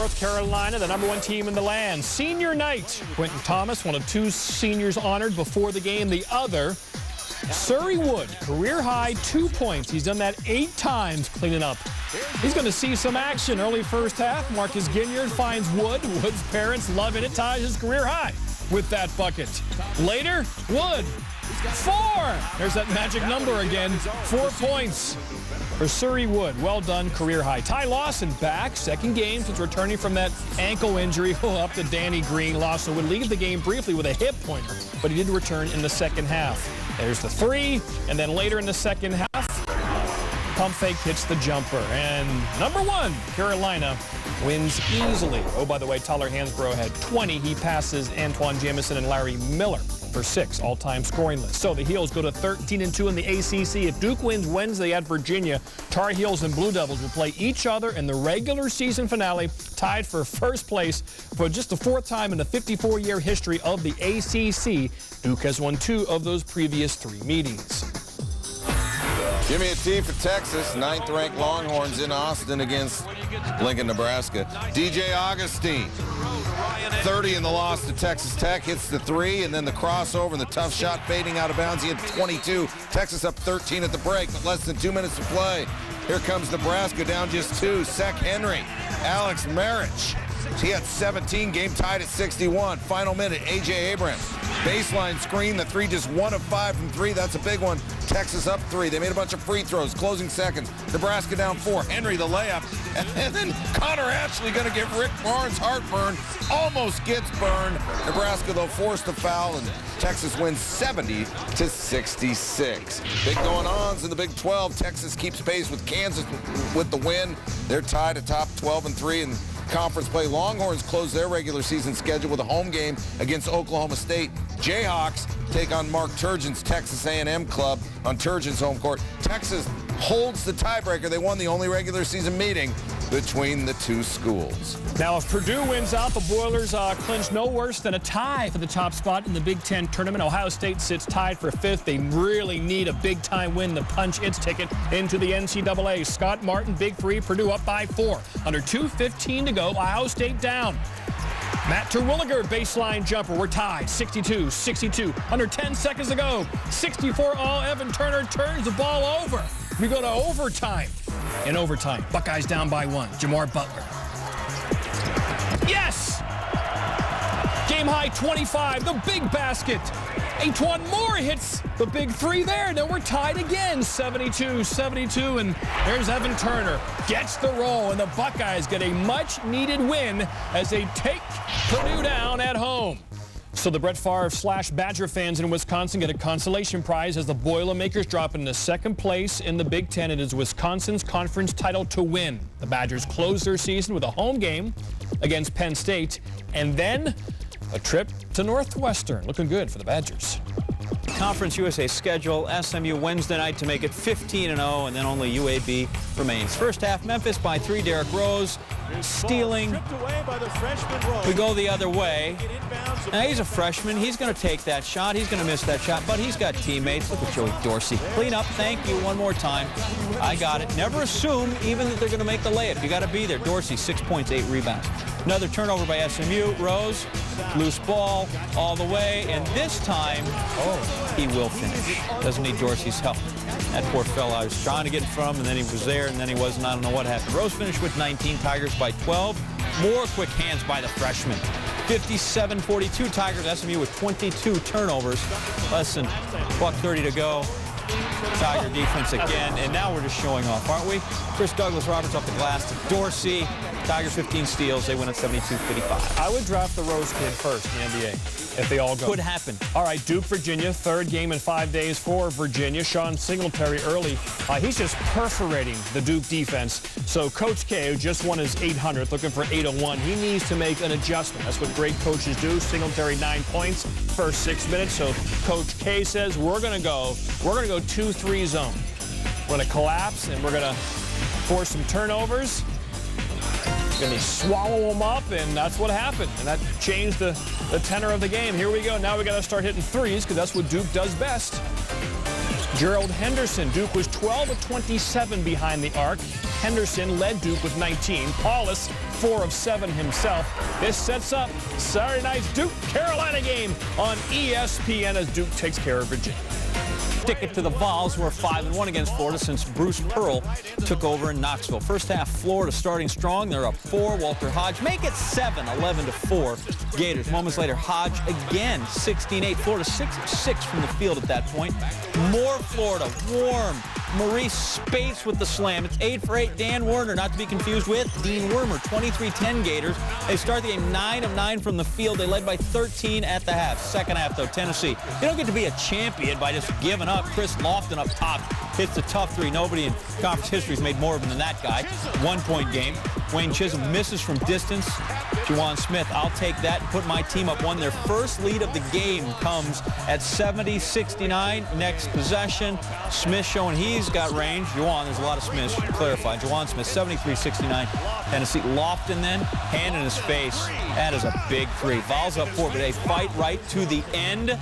North Carolina, the #1 team in the land. Senior night. Quentin Thomas, one of 2 seniors honored before the game. The other, Surrey Wood, career high 2 points. He's done that 8 times cleaning up. He's going to see some action early first half. Marcus Ginyard finds Wood. Wood's parents love it. It ties his career high with that bucket. Later, Wood, 4. There's that magic number again. 4 points for Surrey Wood. Well done, career high. Ty Lawson back, second game since returning from that ankle injury. Up to Danny Green. Lawson would leave the game briefly with a hip pointer, but he did return in the second half. There's the 3, and then later in the second half, pump fake hits the jumper. And #1, Carolina wins easily. Oh, by the way, Tyler Hansbrough had 20. He passes Antoine Jamison and Larry Miller for 6 all-time scoring list. So the Heels go to 13-2 in the ACC. If Duke wins Wednesday at Virginia, Tar Heels and Blue Devils will play each other in the regular season finale, tied for first place for just the 4th time in the 54-year history of the ACC. Duke has won 2 of those previous 3 meetings. Give me a T for Texas. 9th-ranked Longhorns in Austin against Lincoln, Nebraska. DJ Augustine, 30 in the loss to Texas Tech, hits the 3, and then the crossover and the tough shot fading out of bounds. He hit 22. Texas up 13 at the break, but less than 2 minutes to play. Here comes Nebraska down just 2. Sek Henry, Alex Marich. He had 17, game tied at 61. Final minute, A.J. Abrams. Baseline screen, the 3 just 1 of 5 from 3. That's a big one. Texas up 3. They made a bunch of free throws. Closing seconds. Nebraska down 4. Henry the layup. And then Connor Ashley going to give Rick Barnes heartburn. Almost gets burned. Nebraska, though, forced a foul, and Texas wins 70-66. Big going-ons in the Big 12. Texas keeps pace with Kansas with the win. They're tied atop 12-3 in conference play. Longhorns close their regular season schedule with a home game against Oklahoma State. Jayhawks take on Mark Turgeon's Texas A&M club on Turgeon's home court. Texas holds the tiebreaker. They won the only regular season meeting between the 2 schools. Now, if Purdue wins out, the Boilers clinch no worse than a tie for the top spot in the Big Ten tournament. Ohio State sits tied for 5th. They really need a big-time win to punch its ticket into the NCAA. Scott Martin, big 3, Purdue up by 4. Under 2:15 to go, Ohio State down. Matt Terwilliger, baseline jumper. We're tied, 62-62. Under 10 seconds to go. 64 all. Evan Turner turns the ball over. We go to overtime. In overtime, Buckeyes down by 1. Jamar Butler. Yes! Game high 25, the big basket. Antoine Moore hits the big 3 there. Now we're tied again, 72-72, and there's Evan Turner. Gets the roll, and the Buckeyes get a much-needed win as they take Purdue down at home. So the Brett Favre / Badger fans in Wisconsin get a consolation prize as the Boilermakers drop into 2nd place in the Big Ten. It is Wisconsin's conference title to win. The Badgers close their season with a home game against Penn State, and then a trip to Northwestern. Looking good for the Badgers. Conference USA schedule, SMU Wednesday night to make it 15-0, and then only UAB remains. First half, Memphis by 3, Derrick Rose stealing. We go the other way. Now he's a freshman. He's going to take that shot. He's going to miss that shot, but he's got teammates. Look at Joey Dorsey. Clean up. Thank you one more time. I got it. Never assume even that they're going to make the layup. You got to be there. Dorsey, 6 points, 8 rebounds. Another turnover by SMU. Rose, loose ball all the way, and this time, he will finish. Doesn't need Dorsey's help. That poor fella, I was trying to get in front of him, and then he was there, and then he wasn't. I don't know what happened. Rose finished with 19, Tigers by 12. More quick hands by the freshman. 57-42 Tigers. SMU with 22 turnovers. Less than $1:30 to go. Tiger defense again, and now we're just showing off, aren't we? Chris Douglas Roberts off the glass to Dorsey. Tigers 15 steals. They win at 72-55. I would draft the Rose kid first in the NBA if they all go. Could happen. All right, Duke, Virginia, 3rd game in 5 days for Virginia. Sean Singletary early. He's just perforating the Duke defense. So Coach K, who just won his 800th, looking for 801, he needs to make an adjustment. That's what great coaches do. Singletary 9 points, first 6 minutes. So Coach K says we're going to go 2-3 zone. We're going to collapse, and we're going to force some turnovers. Going to swallow them up, and that's what happened. And that changed the tenor of the game. Here we go. Now we got to start hitting threes because that's what Duke does best. Gerald Henderson. Duke was 12 of 27 behind the arc. Henderson led Duke with 19. Paulus 4 of 7 himself. This sets up Saturday night's Duke-Carolina game on ESPN as Duke takes care of Virginia. Ticket to the Vols, who are 5-1 against Florida since Bruce Pearl took over in Knoxville. First half, Florida starting strong. They're up 4. Walter Hodge make it 7, 11-4. Gators. Moments later, Hodge again, 16-8. Florida 6 of 6 from the field at that point. More Florida. Warm. Maurice Spates with the slam. It's 8 for 8. Dan Werner, not to be confused with Dean Wormer. 23-10 Gators. They start the game 9 of 9 from the field. They led by 13 at the half. Second half, though, Tennessee. You don't get to be a champion by just giving up. Chris Lofton up top hits a tough 3. Nobody in conference history has made more of them than that guy. 1-point game. Wayne Chisholm misses from distance. Juwan Smith, I'll take that and put my team up 1. Their first lead of the game comes at 70-69. Next possession. Smith showing he's got range. Juwan, there's a lot of Smiths. Clarify. Juwan Smith, 73-69. Tennessee. Lofton then, hand in his face. That is a big 3. Vols up 4, but they fight right to the end.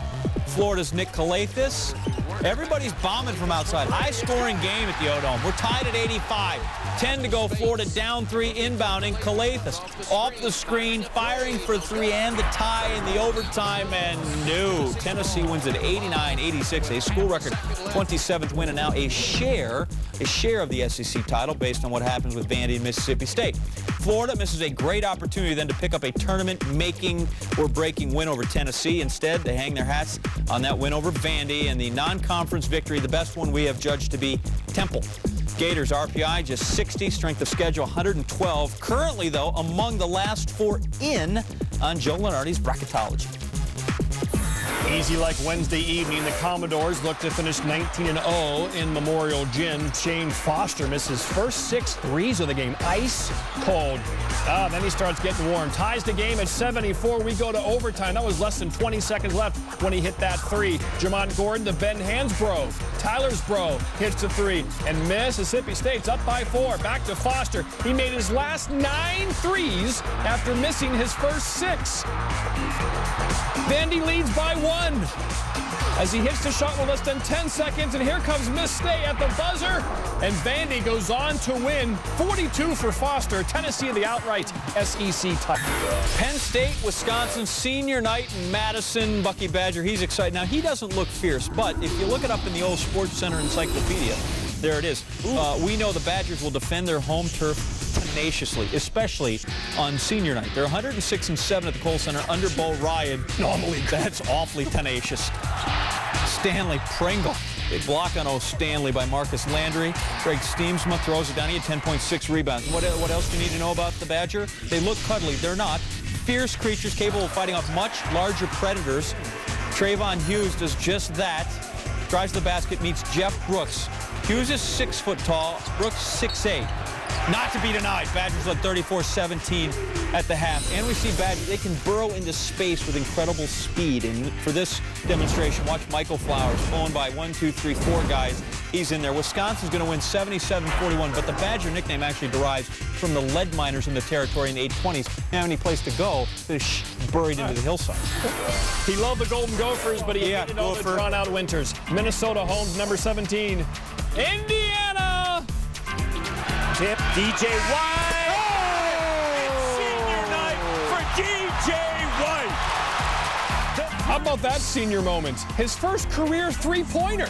Florida's Nick Calathis. Everybody's bombing from outside. High-scoring game at the O-Dome. We're tied at 85. 10 to go. Florida down 3, inbounding. Calathis off the screen, firing for 3 and the tie in the overtime. And no, Tennessee wins at 89-86, a school record 27th win, and now a share of the SEC title based on what happens with Vandy and Mississippi State. Florida misses a great opportunity then to pick up a tournament-making or breaking win over Tennessee. Instead, they hang their hats on that win over Vandy and the non-conference victory, the best one we have judged to be Temple. Gators RPI just 60, strength of schedule 112. Currently, though, among the last 4 in on Joe Lunardi's bracketology. Easy like Wednesday evening, the Commodores look to finish 19-0 in Memorial Gym. Shane Foster misses first 6 threes of the game. Ice cold. Then he starts getting warm. Ties the game at 74. We go to overtime. That was less than 20 seconds left when he hit that 3. Jamont Gordon, the Ben Hansbrough. Tyler's bro hits the 3. And Mississippi State's up by 4. Back to Foster. He made his last 9 threes after missing his first 6. Vandy leads by 1 as he hits the shot with less than 10 seconds, and here comes Miss Stay at the buzzer, and Vandy goes on to win 42 for Foster. Tennessee the outright SEC title. Penn State, Wisconsin, senior night in Madison. Bucky Badger, he's excited. Now, he doesn't look fierce, but if you look it up in the old Sports Center encyclopedia, there it is. We know the Badgers will defend their home turf tenaciously, especially on senior night. They're 106-7 at the Kohl Center under Bo Ryan. Normally, that's awfully tenacious. Stanley Pringle. Big block on O'Stanley by Marcus Landry. Greg Steemsma throws it down. He had 10.6 rebounds. What else do you need to know about the Badger? They look cuddly. They're not. Fierce creatures capable of fighting off much larger predators. Trayvon Hughes does just that. Drives the basket, meets Jeff Brooks. Hughes is 6 foot tall. Brooks 6'8". Not to be denied. Badgers led 34-17 at the half. And we see Badgers, they can burrow into space with incredible speed. And for this demonstration, watch Michael Flowers pulling by 1, 2, 3, 4 guys. He's in there. Wisconsin's going to win 77-41, but the Badger nickname actually derives from the lead miners in the territory in the 820s. They don't have any place to go. They're buried into the hillside. He loved the Golden Gophers, but he hated all the drawn-out winters. Minnesota homes number 17. Indiana! Tip, DJ White! Oh! Senior night for DJ White! How about that senior moment? His first career three-pointer.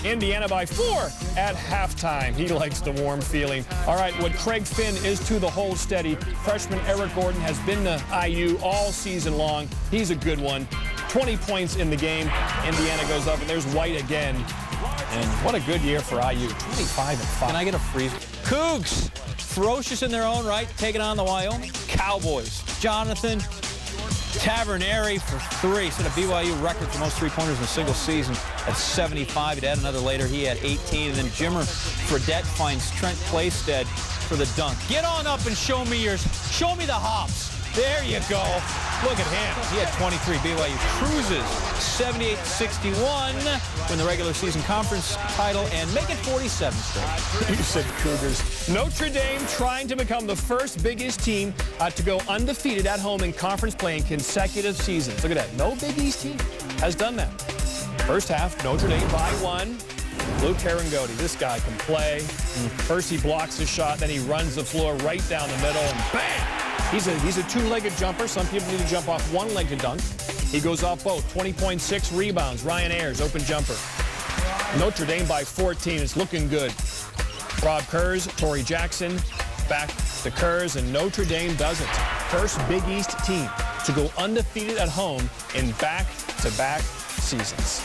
Indiana by 4 at halftime. He likes the warm feeling. All right, what Craig Finn is to the hold steady. Freshman Eric Gordon has been to IU all season long. He's a good one. 20 points in the game. Indiana goes up, and there's White again. And what a good year for IU. 25-5. Can I get a freeze? Cougs, ferocious in their own right, taking on the Wyoming Cowboys. Jonathan Tavernari for 3. Set a BYU record for most three-pointers in a single season at 75. He'd add another later. He had 18. And then Jimmer Fredette finds Trent Plaisted for the dunk. Get on up and show me the hops. There you go. Look at him. He had 23. BYU cruises 78-61, win the regular season conference title, and make it 47 straight. You said Cougars. Notre Dame trying to become the first Big East team to go undefeated at home in conference play in consecutive seasons. Look at that. No Big East team has done that. First half, Notre Dame by 1. Luke Herringoti, this guy can play. First he blocks the shot, then he runs the floor right down the middle, and bang! He's a two-legged jumper. Some people need to jump off one leg to dunk. He goes off both. 20.6 rebounds. Ryan Ayers, open jumper. Notre Dame by 14. It's looking good. Rob Kurz, Torrey Jackson, back to Kurz, and Notre Dame does it. First Big East team to go undefeated at home in back-to-back seasons.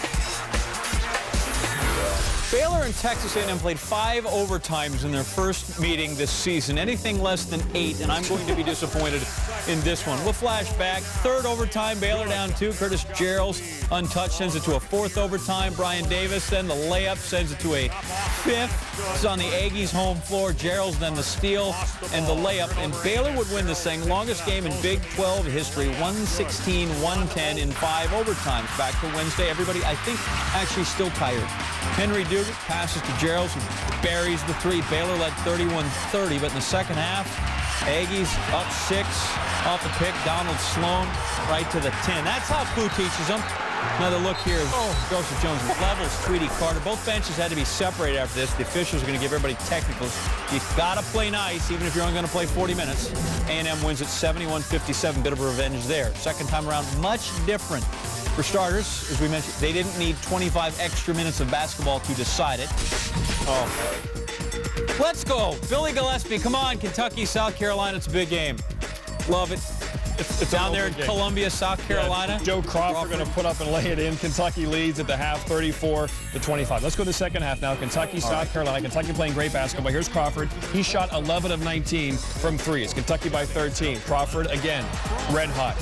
Baylor and Texas A&M played 5 overtimes in their first meeting this season. Anything less than 8, and I'm going to be disappointed in this one. We'll flash back. Third overtime, Baylor down 2. Curtis Gerald's untouched sends it to a 4th overtime. Brian Davis then the layup sends it to a 5th. It's on the Aggies' home floor. Gerald's then the steal and the layup. And Baylor would win this thing. Longest game in Big 12 history. 116-110 in 5 overtimes. Back to Wednesday. Everybody, I think, actually still tired. Henry Dugan passes to Gerald, who buries the 3. Baylor led 31-30, but in the second half, Aggies up 6 off the pick. Donald Sloan right to the 10. That's how Fu teaches them. Another look here. Joseph Jones levels Tweety Carter. Both benches had to be separated after this. The officials are going to give everybody technicals. You've got to play nice, even if you're only going to play 40 minutes. A&M wins at 71-57. Bit of a revenge there. Second time around, much different. For starters, as we mentioned, they didn't need 25 extra minutes of basketball to decide it. Let's go. Billy Gillispie, come on. Kentucky, South Carolina, it's a big game. Love it. It's down there in Columbia, South Carolina. Yeah, Joe Crawford going to put up and lay it in. Kentucky leads at the half, 34-25. Let's go to the second half now. Kentucky, South Carolina. Kentucky playing great basketball. Here's Crawford. He shot 11 of 19 from 3. It's Kentucky by 13. Crawford again, red hot.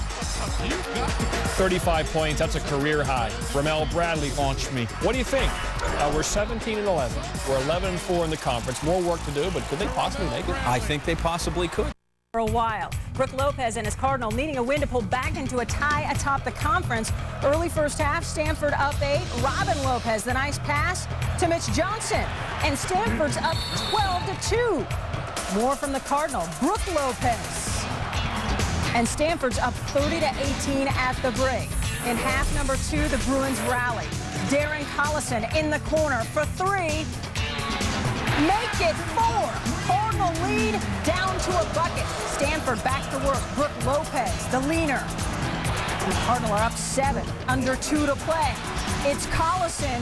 35 points. That's a career high. Ramel Bradley launched me. What do you think? We're 17-11. We're 11-4 in the conference. More work to do, but could they possibly make it? I think they possibly could. For a while. Brooke Lopez and his Cardinal needing a win to pull back into a tie atop the conference. Early first half, Stanford up 8. Robin Lopez, the nice pass to Mitch Johnson. And Stanford's up 12-2. More from the Cardinal. Brooke Lopez. And Stanford's up 30-18 at the break. In half number 2, the Bruins rally. Darren Collison in the corner for 3. Make it 4. Cardinal lead down to a bucket. Stanford back to work. Brooke Lopez, the leaner. The Cardinal are up 7. Under 2 to play. It's Collison.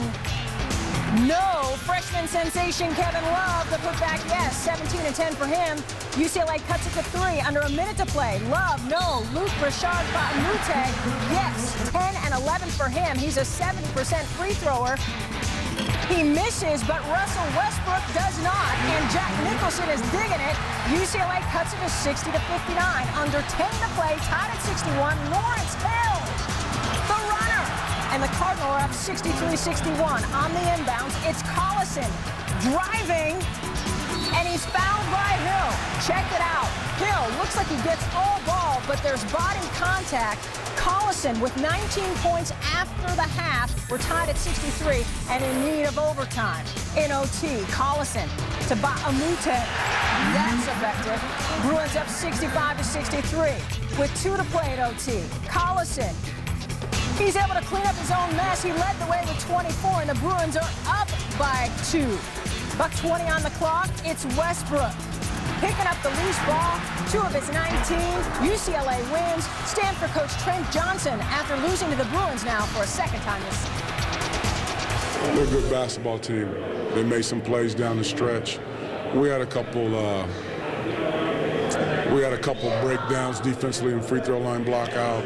No. Freshman sensation Kevin Love. The putback, yes. 17-10 for him. UCLA cuts it to 3. Under a minute to play. Love, no. Luke Rashard Baamute, yes. 10 and 11 for him. He's a 70% free thrower. He misses, but Russell Westbrook does not, and Jack Nicholson is digging it. UCLA cuts it to 60-59. Under 10 to play, tied at 61. Lawrence Hill, the runner. And the Cardinal are up 63-61 on the inbounds. It's Collison driving, and he's fouled by Hill. Check it out. Hill looks like he gets all ball, but there's body contact. Collison with 19 points after the half. We're tied at 63 and in need of overtime. In OT, Collison to Baamute. That's effective. Bruins up 65-63 with 2 to play at OT. Collison, he's able to clean up his own mess. He led the way with 24, and the Bruins are up by 2. Buck 20 on the clock. It's Westbrook picking up the loose ball. 2 of his 19. UCLA wins. Stanford coach Trent Johnson after losing to the Bruins now for a second time this season. They're a good basketball team. They made some plays down the stretch. We had a couple breakdowns defensively and free throw line block out.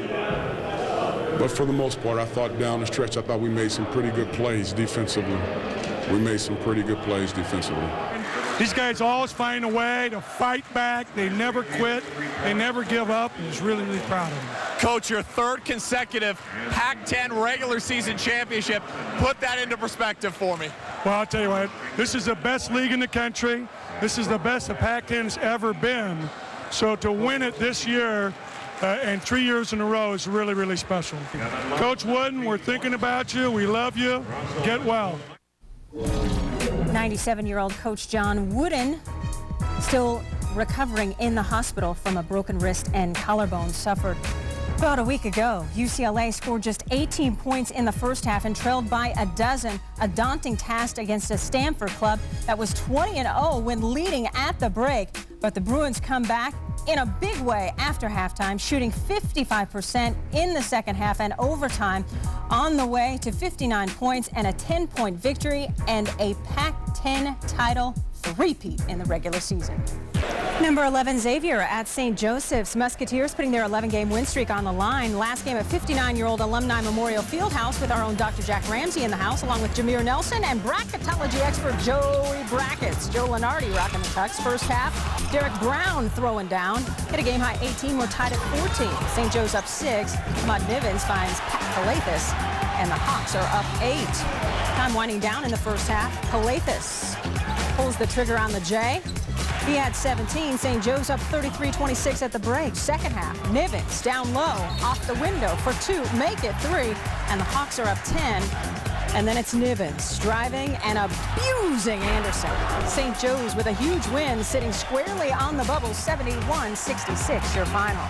But for the most part, I thought down the stretch, I thought we made some pretty good plays defensively. These guys always find a way to fight back. They never quit. They never give up. I'm just really, really proud of them. Coach, your 3rd consecutive Pac-10 regular season championship. Put that into perspective for me. Well, I'll tell you what, this is the best league in the country. This is the best the Pac-10 has ever been. So to win it this year and 3 years in a row is really, really special. Coach Wooden, we're thinking about you. We love you. Get well. 97-year-old Coach John Wooden still recovering in the hospital from a broken wrist and collarbone suffered about a week ago. UCLA scored just 18 points in the first half and trailed by a dozen, a daunting task against a Stanford club that was 20-0 when leading at the break. But the Bruins come back in a big way after halftime, shooting 55% in the second half and overtime, on the way to 59 points and a 10-point victory and a Pac-10 title three-peat in the regular season. Number 11, Xavier at St. Joseph's. Musketeers putting their 11-game win streak on the line. Last game at 59-year-old Alumni Memorial Fieldhouse with our own Dr. Jack Ramsey in the house, along with Jameer Nelson and bracketology expert Joey Brackets. Joe Lenardi rocking the tucks. First half, Derek Brown throwing down. Hit a game-high 18. We're tied at 14. St. Joe's up 6. Mud Nivens finds Pat Calathis, and the Hawks are up 8. Time winding down in the first half. Calathis pulls the trigger on the J. He had 17. St. Joe's up 33-26 at the break. Second half, Nivens down low, off the window for 2, make it 3, and the Hawks are up 10. And then it's Nivens driving and abusing Anderson. St. Joe's with a huge win, sitting squarely on the bubble, 71-66 your final.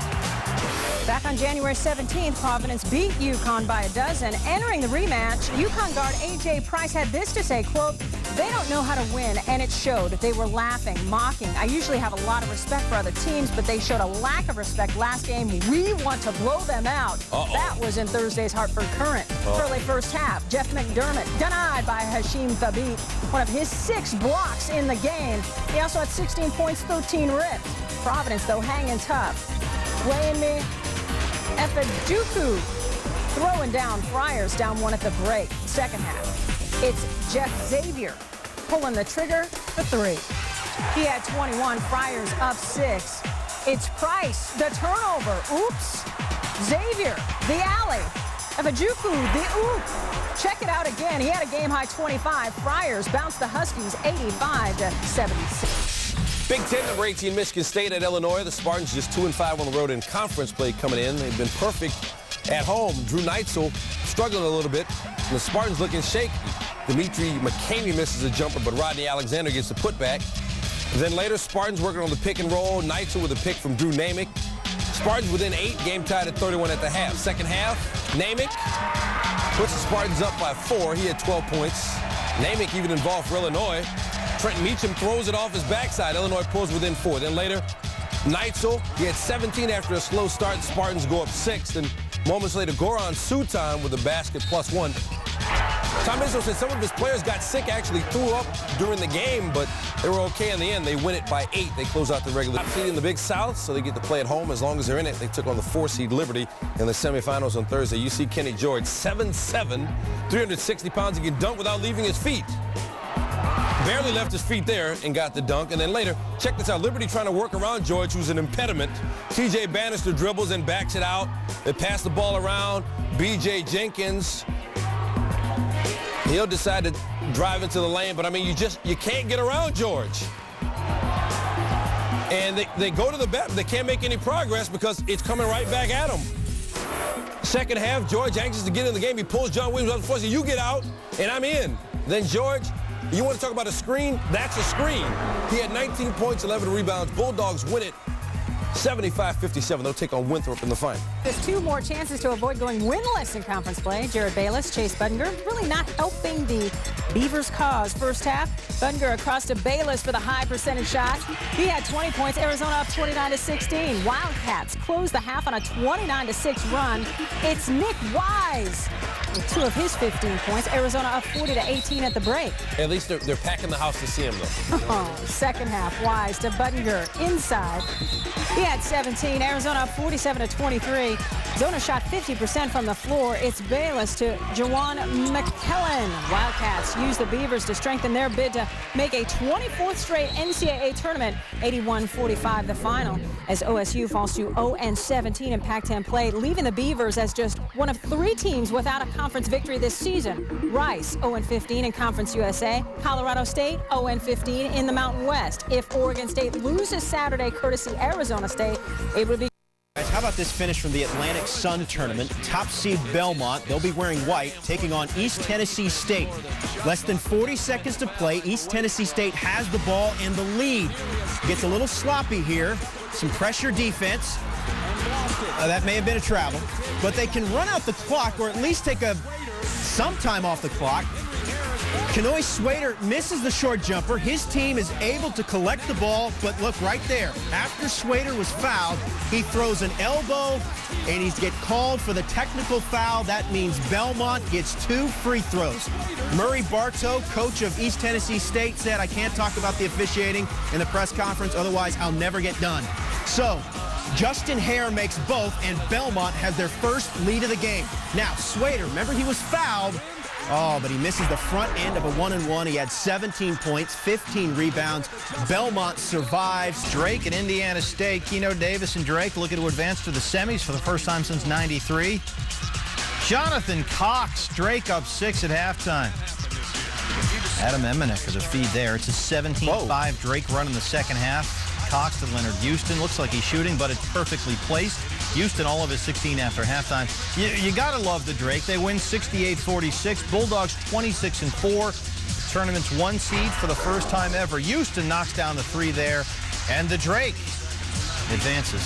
Back on January 17th, Providence beat UConn by 12. Entering the rematch, UConn guard A.J. Price had this to say, quote, "They don't know how to win, and it showed. They were laughing, mocking. I usually have a lot of respect for other teams, but they showed a lack of respect last game. We want to blow them out." That was in Thursday's Hartford Current. Early first half, Jeff McDermott denied by Hashim Thabit, one of his 6 blocks in the game. He also had 16 points, 13 rips. Providence, though, hanging tough. Playing me. Efejuku throwing down Friars, down 1 at the break. Second half, it's Jeff Xavier pulling the trigger for 3. He had 21. Friars up 6. It's Price, the turnover. Oops. Xavier, the alley. Efejuku, the oop. Check it out again. He had a game-high 25. Friars bounced the Huskies 85-76. Big Ten, number 18, Michigan State at Illinois. The Spartans just 2-5 on the road in conference play coming in. They've been perfect at home. Drew Neitzel struggling a little bit. And the Spartans looking shaky. Dimitri McCamey misses a jumper, but Rodney Alexander gets the putback. Then later, Spartans working on the pick and roll. Neitzel with a pick from Drew Namick. Spartans within 8, game tied at 31 at the half. Second half, Namick puts the Spartans up by 4. He had 12 points. Namick even involved for Illinois. Trenton Meacham throws it off his backside. Illinois pulls within 4. Then later, Neitzel, he had 17 after a slow start. Spartans go up 6. And moments later, Goran Sutan with a basket +1. Tom Izzo said some of his players got sick, actually threw up during the game, but they were okay in the end. They win it by 8. They close out the regular season in the Big South, so they get to play at home as long as they're in it. They took on the 4-seed Liberty in the semifinals on Thursday. You see Kenny George, 7'7", 360 pounds. He can dunk without leaving his feet. Barely left his feet there and got the dunk. And then later, check this out. Liberty trying to work around George, who's an impediment. T.J. Bannister dribbles and backs it out. They pass the ball around. B.J. Jenkins, he'll decide to drive into the lane. But, I mean, you can't get around George. And they go to the bat. They can't make any progress because it's coming right back at them. Second half, George anxious to get in the game. He pulls John Williams up before he says, "You get out, and I'm in." Then George, you want to talk about a screen? That's a screen. He had 19 points, 11 rebounds. Bulldogs win it 75-57. They'll take on Winthrop in the final. There's 2 more chances to avoid going winless in conference play. Jared Bayless, Chase Budinger, really not helping the Beavers' cause. First half, Budinger across to Bayless for the high percentage shot. He had 20 points. Arizona up 29-16. Wildcats close the half on a 29-6 run. It's Nick Wise with 2 of his 15 points. Arizona up 40-18 at the break. At least they're packing the house to see him, though. Second half, Wise to Budinger inside. He had 17. Arizona up 47-23. Zona shot 50% from the floor. It's Bayless to Jawan McKellen. Wildcats use the Beavers to strengthen their bid to make a 24th straight NCAA tournament. 81-45 the final as OSU falls to 0-17 in Pac-10 play, leaving the Beavers as just one of 3 teams without a conference victory this season. Rice 0-15 in Conference USA. Colorado State 0-15 in the Mountain West. If Oregon State loses Saturday courtesy Arizona State, it would be. How about this finish from the Atlantic Sun Tournament? Top seed Belmont, they'll be wearing white, taking on East Tennessee State. Less than 40 seconds to play. East Tennessee State has the ball and the lead. Gets a little sloppy here. Some pressure defense. That may have been a travel. But they can run out the clock or at least take some time off the clock. Kenoy Swader misses the short jumper. His team is able to collect the ball, but look right there. After Swader was fouled, he throws an elbow, and he's get called for the technical foul. That means Belmont gets 2 free throws. Murray Bartow, coach of East Tennessee State, said, "I can't talk about the officiating in the press conference, otherwise I'll never get done." So, Justin Hare makes both, and Belmont has their first lead of the game. Now, Swader, remember he was fouled. Oh, but he misses the front end of a 1-and-1. He had 17 points, 15 rebounds. Belmont survives. Drake at Indiana State. Keno Davis and Drake looking to advance to the semis for the first time since '93. Jonathan Cox, Drake up 6 at halftime. Adam Emenek with a feed there. It's a 17-5 Drake run in the second half. Cox to Leonard Houston. Looks like he's shooting, but it's perfectly placed. Houston all of his 16 after halftime. You got to love the Drake. They win 68-46. Bulldogs 26-4. Tournament's 1 seed for the first time ever. Houston knocks down the 3 there, and the Drake advances.